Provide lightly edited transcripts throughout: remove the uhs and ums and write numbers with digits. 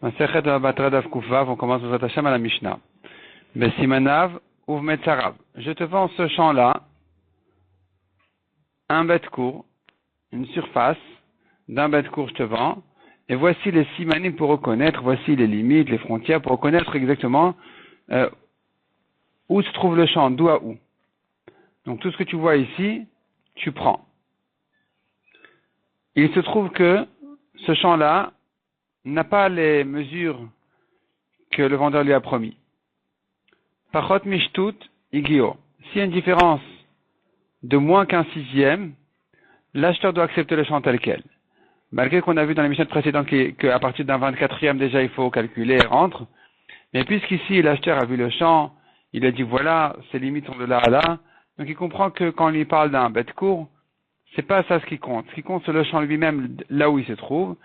Masechet Batradav Kufvav, on commence aux Hashem à la Mishnah. Besimanav ou Metzarav. Je te vends ce champ-là, un bête court, une surface d'un bête court, je te vends, et voici les simanim pour reconnaître, voici les limites, les frontières pour reconnaître exactement où se trouve le champ, d'où à où. Donc tout ce que tu vois ici, tu prends. Il se trouve que ce champ-là n'a pas les mesures que le vendeur lui a promis. Pachot mishtut igio. S'il y a une différence de moins qu'un sixième, l'acheteur doit accepter le champ tel quel. Malgré qu'on a vu dans les missions précédentes qu'à partir d'un 24e déjà il faut calculer et rendre. Mais puisqu'ici l'acheteur a vu le champ, il a dit voilà, ses limites sont de là à là. Donc il comprend que quand on lui parle d'un bête court, c'est pas ça ce qui compte. Ce qui compte c'est le champ lui-même là où il se trouve.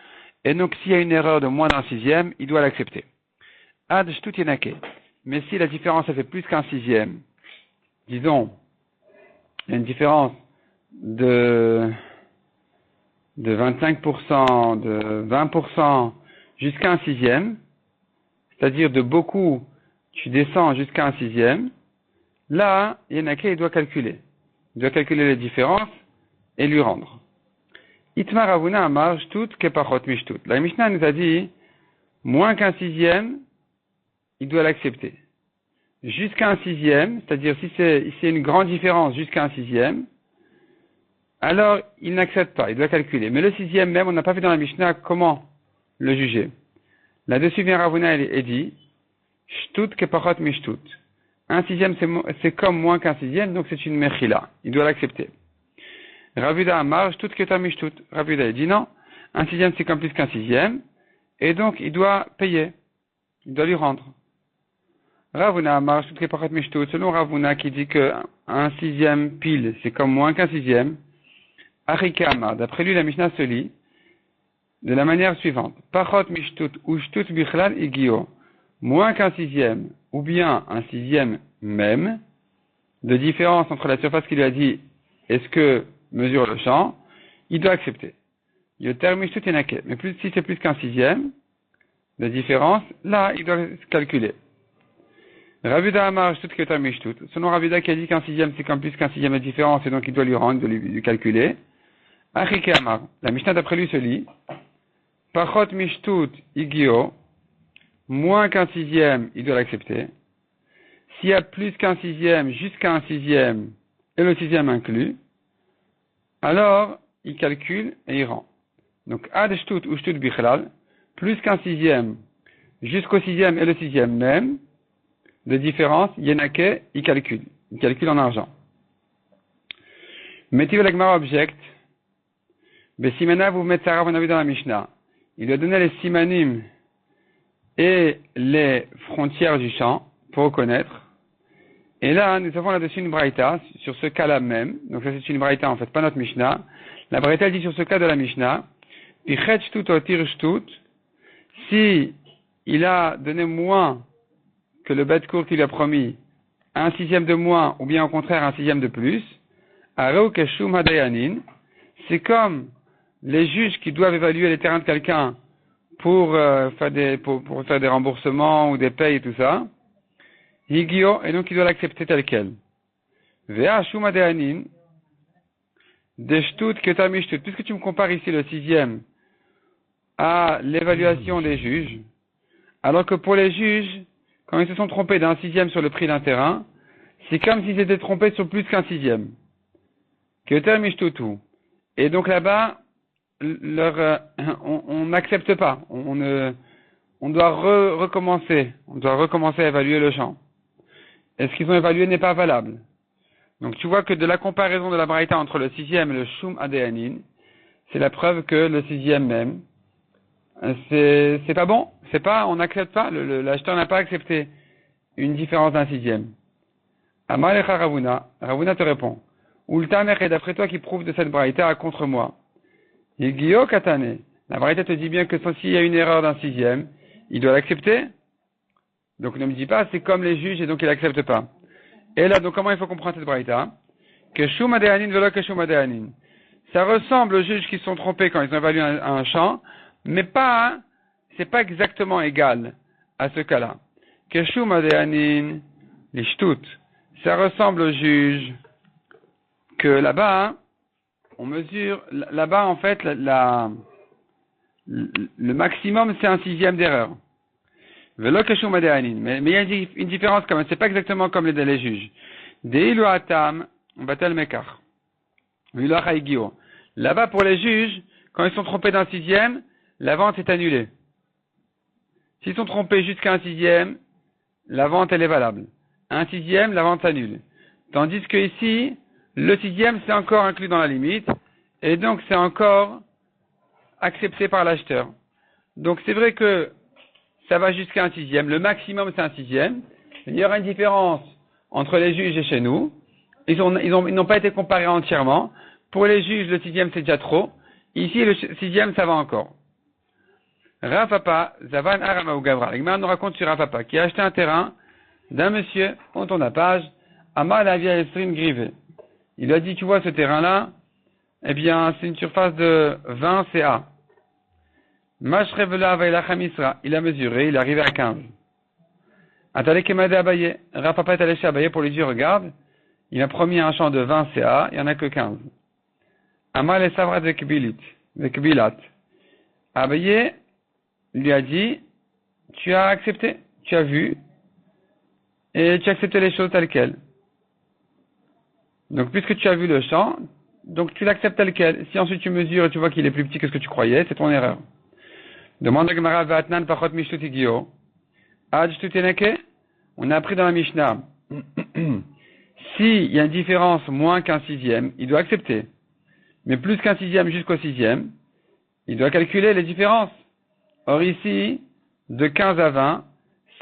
Et donc s'il y a une erreur de moins d'un sixième, il doit l'accepter. Ad shtut yenake. Mais si la différence elle fait plus qu'un sixième, disons, il y a une différence de 25%, de 20% jusqu'à un sixième, c'est-à-dire de beaucoup, tu descends jusqu'à un sixième, là, Yenake, il doit calculer. Il doit calculer les différences et lui rendre. Itmar Avuna Amar Shtut Kepachot Mishtut. La Mishnah nous a dit, moins qu'un sixième, il doit l'accepter. Jusqu'à un sixième, c'est-à-dire si c'est une grande différence jusqu'à un sixième, alors il n'accepte pas, il doit calculer. Mais le sixième même, on n'a pas vu dans la Mishnah comment le juger. Là-dessus vient Ravuna et dit, Shtut Kepachot Mishtut. Un sixième c'est comme moins qu'un sixième, donc c'est une mechila. Il doit l'accepter. Ravuda Amar Shtut Ketam Mishtut. Ravuda dit non, un sixième c'est comme plus qu'un sixième, et donc il doit payer. Il doit lui rendre. Ravuna Amar Shtut Kepachot Mishtut. Selon Ravuna qui dit que un sixième pile c'est comme moins qu'un sixième, Arika Amar. D'après lui la Mishnah se lit de la manière suivante. Pachot Mishtut ou Shtut Bichlal Igio. Moins qu'un sixième, ou bien un sixième même, de différence entre la surface qu'il lui a dit et ce que mesure le champ, il doit accepter. Yoter mishtut yenake. Mais si c'est plus qu'un sixième, de différence, là, il doit calculer. Ravida amar shtut keter mishtut. Selon Ravida qui a dit qu'un sixième c'est comme plus qu'un sixième de différence et donc il doit lui rendre, il doit lui calculer. Achike amar. La Mishnah d'après lui se lit. Pachot mishtut igio. Moins qu'un sixième, il doit l'accepter. S'il y a plus qu'un sixième, jusqu'à un sixième, et le sixième inclus, alors il calcule et il rend. Donc, ad shtut ou shtut bichlal, plus qu'un sixième, jusqu'au sixième et le sixième même, de différence, yenake, il calcule. Il calcule en argent. Mettez le Gemara object, besimana vous mettez Sarah, on a vu dans la Mishnah. Il doit donner les simanim et les frontières du champ pour reconnaître. Et là, nous avons là-dessus une braïta, sur ce cas-là même. Donc ça, c'est une braïta, en fait, pas notre Mishnah. La braïta dit sur ce cas de la Mishnah, Pichet shtut o tir shtut, si il a donné moins que le bête court qu'il lui a promis, un sixième de moins, ou bien au contraire un sixième de plus, areu keshum hadayanin, c'est comme les juges qui doivent évaluer les terrains de quelqu'un pour faire des remboursements ou des payes et tout ça. Higio, et donc il doit l'accepter tel quel. Vea shuma deanin, deshtut ketamishtut. Puisque tu me compares ici le sixième à l'évaluation des juges, alors que pour les juges, quand ils se sont trompés d'un sixième sur le prix d'un terrain, c'est comme s'ils étaient trompés sur plus qu'un sixième. Ketamishtutu. Et donc là-bas, on n'accepte pas. On doit recommencer. On doit recommencer à évaluer le champ. Et ce qu'ils ont évalué n'est pas valable. Donc tu vois que de la comparaison de la braïta entre le sixième et le shum adéanin, c'est la preuve que le sixième même, c'est pas bon. C'est pas, on n'accepte pas. L'acheteur n'a pas accepté une différence d'un sixième. Amalecha Ravuna. Ravuna te répond. Ultamer est d'après toi qui prouve de cette braïta contre moi. Yigio katane. La braïta te dit bien que s'il y a une erreur d'un sixième, il doit l'accepter. Donc ne me dis pas, c'est comme les juges et donc il n'accepte pas. Et là, donc comment il faut comprendre cette braïta? Que shum adéanin velo que shum adéanin. Ça ressemble aux juges qui se sont trompés quand ils ont évalué un champ, mais pas, c'est pas exactement égal à ce cas-là. Keshum adeanin, les shtut, ça ressemble au juge que là-bas, on mesure, là-bas en fait, le maximum c'est un sixième d'erreur. Velo keshum adeanin, mais il y a une différence quand même, c'est pas exactement comme les juges. Deilu atam, batel mekar. Là-bas, pour les juges, quand ils sont trompés d'un sixième, la vente est annulée. S'ils sont trompés jusqu'à un sixième, la vente, elle est valable. Un sixième, la vente s'annule. Tandis que ici, le sixième, c'est encore inclus dans la limite, et donc c'est encore accepté par l'acheteur. Donc c'est vrai que ça va jusqu'à un sixième. Le maximum, c'est un sixième. Il y aura une différence entre les juges et chez nous. Ils n'ont pas été comparés entièrement. Pour les juges, le sixième, c'est déjà trop. Ici, le sixième, ça va encore. Rafapa, Zavan Arama ou Gavra. L'Igmar nous raconte sur Rafapa, qui a acheté un terrain d'un monsieur, on tourne la page, Amar la via Estrim Grivé. Il lui a dit, tu vois, ce terrain-là, eh bien, c'est une surface de 20 CA. Mashrevela Vaila Khamisra. Il a mesuré, il est arrivé à 15. Atale Kemade Abaye. Rafapa est allé chez Abaye pour lui dire, regarde, il m'a promis un champ de 20 CA, il n'y en a que 15. Amal et Savra de Kbilat. Abaye lui a dit, tu as accepté, tu as vu, et tu as accepté les choses telles quelles. Donc, puisque tu as vu le champ, donc tu l'acceptes tel quel. Si ensuite tu mesures et tu vois qu'il est plus petit que ce que tu croyais, c'est ton erreur. Demande à Gemara Vatnan Pachot Mishtutigio. Adjtuteneke, on a appris dans la Mishnah. S'il y a une différence moins qu'un sixième, il doit accepter. Mais plus qu'un sixième jusqu'au sixième, il doit calculer les différences. Or ici, de 15 à 20,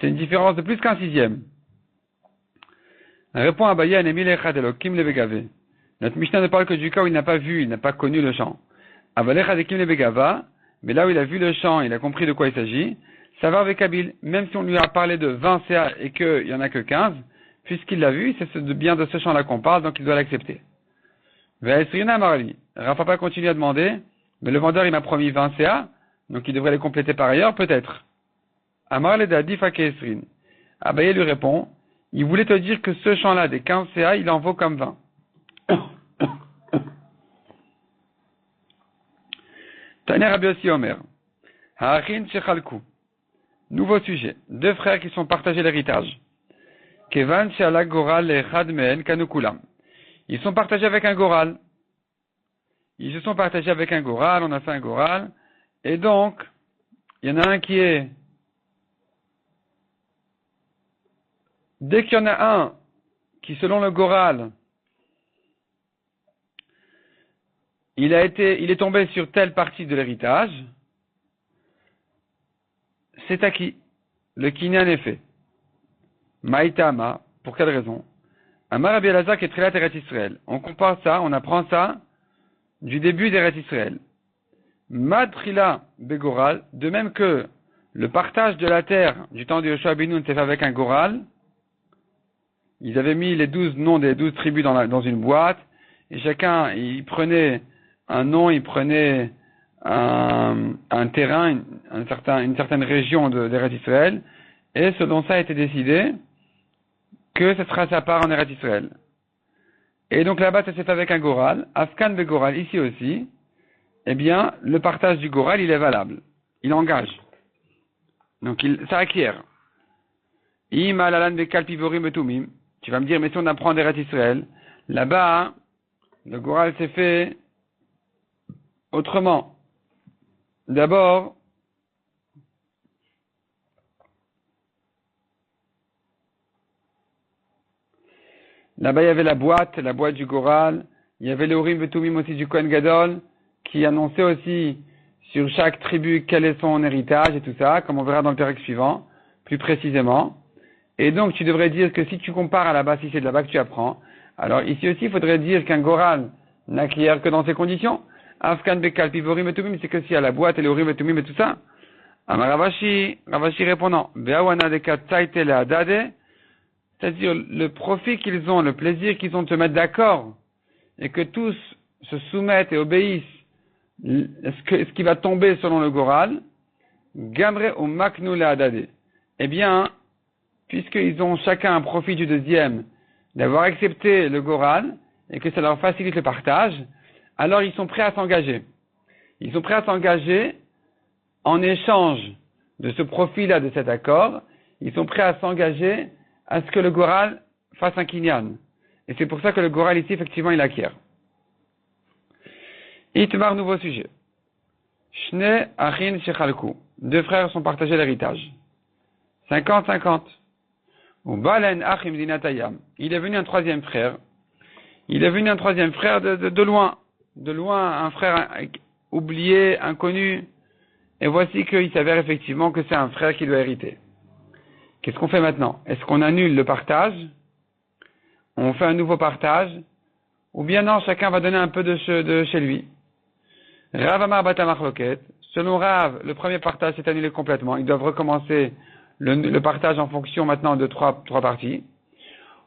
c'est une différence de plus qu'un sixième. Répond à Bayan Emile Echadelokim le Begave. Notre Mishnah ne parle que du cas où il n'a pas vu, il n'a pas connu le champ. Avalechadekim le Begava, mais là où il a vu le champ, il a compris de quoi il s'agit, ça va avec Abil. Même si on lui a parlé de 20 CA et qu'il n'y en a que 15, puisqu'il l'a vu, c'est bien de ce champ-là qu'on parle, donc il doit l'accepter. Ve'esrina Marli. Rafapa continue à demander, mais le vendeur il m'a promis 20 CA, donc il devrait les compléter par ailleurs, peut-être. Amar le Dadifa Keesrin. Abaye lui répond, il voulait te dire que ce champ-là des 15 CA, il en vaut comme 20. Taner Rabbi Yossi Omer. Ha'achin shechalku. Nouveau sujet. Deux frères qui sont partagés l'héritage. Kevan she'ala goral le'echad me'en kanukulam. Ils sont partagés avec un goral. Ils se sont partagés avec un goral, on a fait un goral. Et donc, il y en a un qui est... Dès qu'il y en a un qui, selon le goral, il est tombé sur telle partie de l'héritage, c'est acquis. Le kinyan est fait. Maïtama, pour quelle raison? Amar Rabbi Elazar qui est Trilat Eretz Israël. On compare ça, on apprend ça du début d'Eretz Israël. Madrila Begoral, de même que le partage de la terre du temps de Yoshua Binoun s'est fait avec un goral, ils avaient mis les 12 noms des 12 tribus dans une boîte, et chacun, il prenait un nom, il prenait un terrain, une certaine région d'Eretz Israël, et selon ça a été décidé que ce sera sa part en Eretz Israël. Et donc là-bas, ça s'est fait avec un goral, Afkan Begoral, ici aussi, eh bien, le partage du goral, il est valable. Il engage. Donc, ça acquiert. Im alalan bekal pivorim etumim. Tu vas me dire, mais si on apprend d'Eretz Israël, là-bas, le goral s'est fait autrement. D'abord, là-bas, il y avait la boîte du goral. Il y avait le Urim Betumim aussi du Kohen Gadol, qui annonçait aussi sur chaque tribu quel est son héritage et tout ça, comme on verra dans le texte suivant, plus précisément. Et donc, tu devrais dire que si tu compares à là-bas, si c'est de là-bas que tu apprends, alors ici aussi, il faudrait dire qu'un goral n'acquiert que dans ces conditions. Afkan Bekal Pivorim Betumim, c'est que si à la boîte et le Urim Betumim et tout ça. Amar Ravashi répondant, Be'awana de Katsaitele Adade, c'est-à-dire le profit qu'ils ont, le plaisir qu'ils ont de se mettre d'accord, et que tous se soumettent et obéissent ce qui va tomber selon le goral, Gamre ou maknu le'adade. Eh bien, puisqu'ils ont chacun un profit du deuxième d'avoir accepté le Goral et que ça leur facilite le partage, alors ils sont prêts à s'engager. Ils sont prêts à s'engager en échange de ce profit-là, de cet accord. Ils sont prêts à s'engager à ce que le Goral fasse un kinyan. Et c'est pour ça que le Goral ici, effectivement, il acquiert. Itmar, nouveau sujet. Shne achin shechalku. Deux frères sont partagés l'héritage. 50-50. Ou balen achim dinatayam. Il est venu un troisième frère. Il est venu un troisième frère de loin. De loin, un frère oublié, inconnu. Et voici qu'il s'avère effectivement que c'est un frère qui doit hériter. Qu'est-ce qu'on fait maintenant? Est-ce qu'on annule le partage? On fait un nouveau partage? Ou bien non, chacun va donner un peu de chez lui? Rav Amar Bata Machloket. Selon Rav, le premier partage s'est annulé complètement. Ils doivent recommencer le partage en fonction maintenant de trois parties.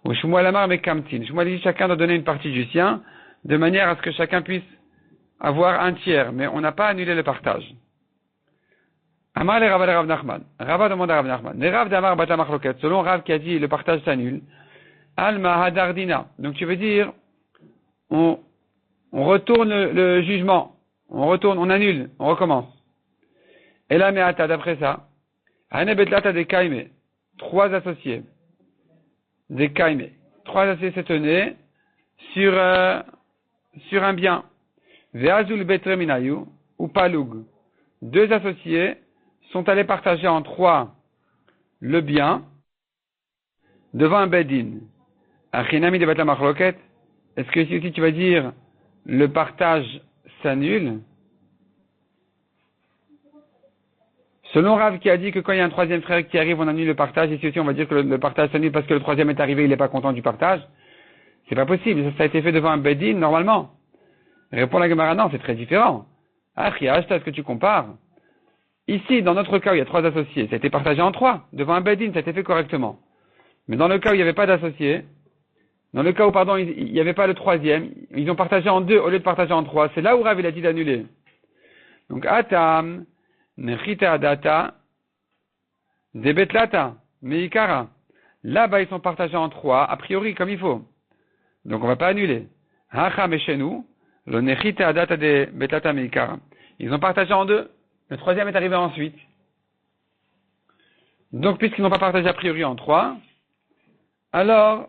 Ou Shmuel Amar Mekamtin. Shmuel dit chacun doit donner une partie du sien, de manière à ce que chacun puisse avoir un tiers. Mais on n'a pas annulé le partage. Amar le Rav Rav Nachman. Rav demande à Rav Nachman. Les Rav d'Amar Bata Machloket. Selon Rav qui a dit le partage s'annule. Alma Hadardina. Donc tu veux dire, on retourne le jugement. On retourne, on annule, on recommence. Et là, Meata, d'après ça, Hane Betlata des Kaime, trois associés. Des Kaime. Trois associés se tenaient sur un bien. Veazul Betreminayu ou Palug. Deux associés sont allés partager en trois le bien devant un Bedin. Achinami de Batla Machloket. Est-ce que ici aussi tu vas dire le partage s'annule? Selon Rav qui a dit que quand il y a un troisième frère qui arrive, on annule le partage. Ici aussi, on va dire que le partage s'annule parce que le troisième est arrivé, il n'est pas content du partage. C'est pas possible. Ça a été fait devant un bedin, normalement. Répond la Gemara, non, c'est très différent. Ah, est-ce que tu compares? Ici, dans notre cas où il y a trois associés, ça a été partagé en trois. Devant un bedin, ça a été fait correctement. Mais dans le cas où il n'y avait pas d'associés, dans le cas où, pardon, il n'y avait pas le troisième, ils ont partagé en deux au lieu de partager en trois. C'est là où Rav il a dit d'annuler. Donc, Atam, Nechita Adata, Debetlata, Meikara. Là-bas, ils sont partagés en trois, a priori, comme il faut. Donc, on va pas annuler. Hacha Meshenu, le Nechita Adata de Betlata Meikara. Ils ont partagé en deux. Le troisième est arrivé ensuite. Donc, puisqu'ils n'ont pas partagé a priori en trois, alors,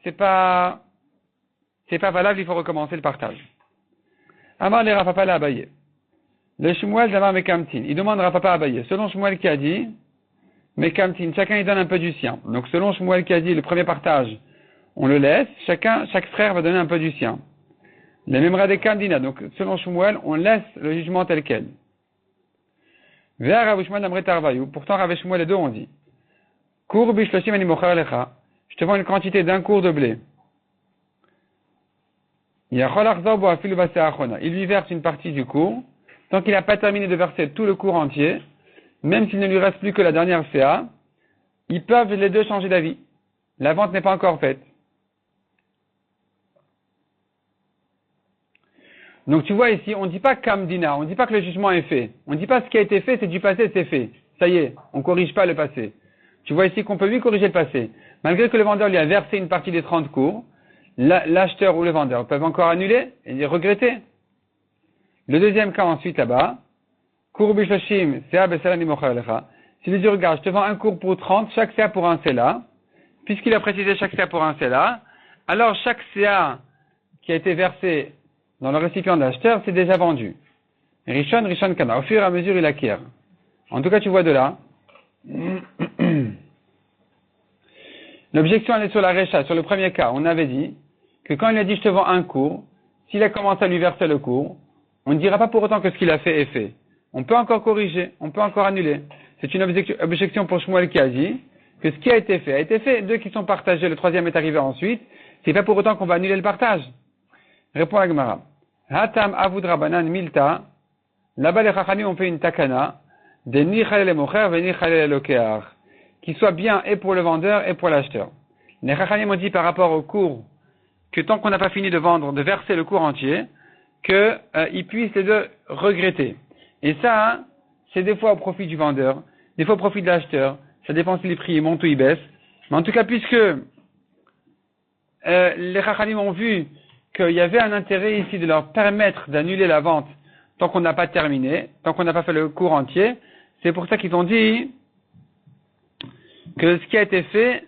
c'est pas valable, il faut recommencer le partage. Amar le Rav Papa Abaye. Le Shmuel d'Amar Mekamtin. Il demande Rav Papa Abaye. Selon Shmuel qui a dit, Mekamtin, chacun il donne un peu du sien. Donc, selon Shmuel qui a dit, le premier partage, on le laisse, chaque frère va donner un peu du sien. Le Memra de Kandina. Donc, selon Shmuel, on laisse le jugement tel quel. Vea Rav Shmuel d'Amre Tarvayou. Pourtant, Rav Shmuel, les deux ont dit, Kour bishloshim ani mochar lecha. Je te vends une quantité d'un cours de blé. Il lui verse une partie du cours. Tant qu'il n'a pas terminé de verser tout le cours entier, même s'il ne lui reste plus que la dernière CA, ils peuvent les deux changer d'avis. La vente n'est pas encore faite. Donc tu vois ici, on ne dit pas Kamdina, on ne dit pas que le jugement est fait. On ne dit pas ce qui a été fait, c'est du passé, c'est fait. Ça y est, on ne corrige pas le passé. Tu vois ici qu'on peut lui corriger le passé. Malgré que le vendeur lui a versé une partie des 30 cours, l'acheteur ou le vendeur peuvent encore annuler et les regretter. Le deuxième cas ensuite là-bas, cours bishloshim, sea besalani mochar lecha. Si lui dit, regarde, je te vends un cours pour 30, chaque CA pour un CELA, puisqu'il a précisé chaque CA pour un CELA, alors chaque CA qui a été versé dans le récipient de l'acheteur, c'est déjà vendu. Rishon kana. Au fur et à mesure, il acquiert. En tout cas, tu vois de là. L'objection, elle est sur la récha. Sur le premier cas, on avait dit que quand il a dit je te vends un cours, s'il a commencé à lui verser le cours, on ne dira pas pour autant que ce qu'il a fait est fait. On peut encore corriger, on peut encore annuler. C'est une objection pour Shmuel qui a dit que ce qui a été fait a été fait. Deux qui sont partagés, le troisième est arrivé ensuite. C'est pas pour autant qu'on va annuler le partage. Répond la Gemara. Hatam avud rabanan milta. Là-bas, les Chachamim ont fait une takana de ni chalel mocher ve ni chalel lokear, qui soit bien et pour le vendeur et pour l'acheteur. Les Chachamim ont dit par rapport au cours que tant qu'on n'a pas fini de vendre, de verser le cours entier, qu'ils puissent les deux regretter. Et ça, c'est des fois au profit du vendeur, des fois au profit de l'acheteur. Ça dépend si les prix montent ou ils baissent. Mais en tout cas, puisque les Chachamim ont vu qu'il y avait un intérêt ici de leur permettre d'annuler la vente tant qu'on n'a pas terminé, tant qu'on n'a pas fait le cours entier, c'est pour ça qu'ils ont dit que ce qui a été fait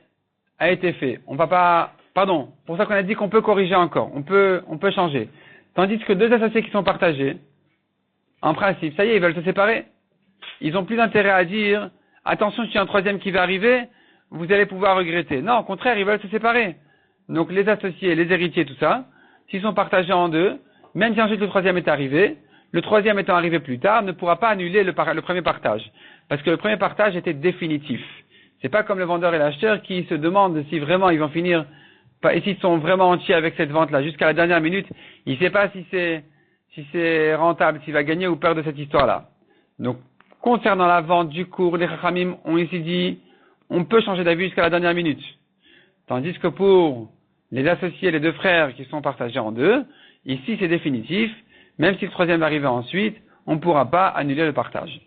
a été fait. On va pas, pardon, pour ça qu'on a dit qu'on peut corriger encore, on peut changer. Tandis que deux associés qui sont partagés, en principe, ça y est, ils veulent se séparer. Ils ont plus d'intérêt à dire, attention, s'il y a un troisième qui va arriver, vous allez pouvoir regretter. Non, au contraire, ils veulent se séparer. Donc les associés, les héritiers, tout ça, s'ils sont partagés en deux, même si ensuite le troisième est arrivé, le troisième étant arrivé plus tard, ne pourra pas annuler le premier partage. Parce que le premier partage était définitif. C'est pas comme le vendeur et l'acheteur qui se demandent si vraiment ils vont finir, et s'ils sont vraiment entiers avec cette vente-là. Jusqu'à la dernière minute, il ne sait pas si c'est rentable, s'il va gagner ou perdre de cette histoire-là. Donc, concernant la vente du cours, les Chachamim ont ici dit, on peut changer d'avis jusqu'à la dernière minute. Tandis que pour les associés, les deux frères qui sont partagés en deux, ici c'est définitif, même si le troisième va arriver ensuite, on ne pourra pas annuler le partage.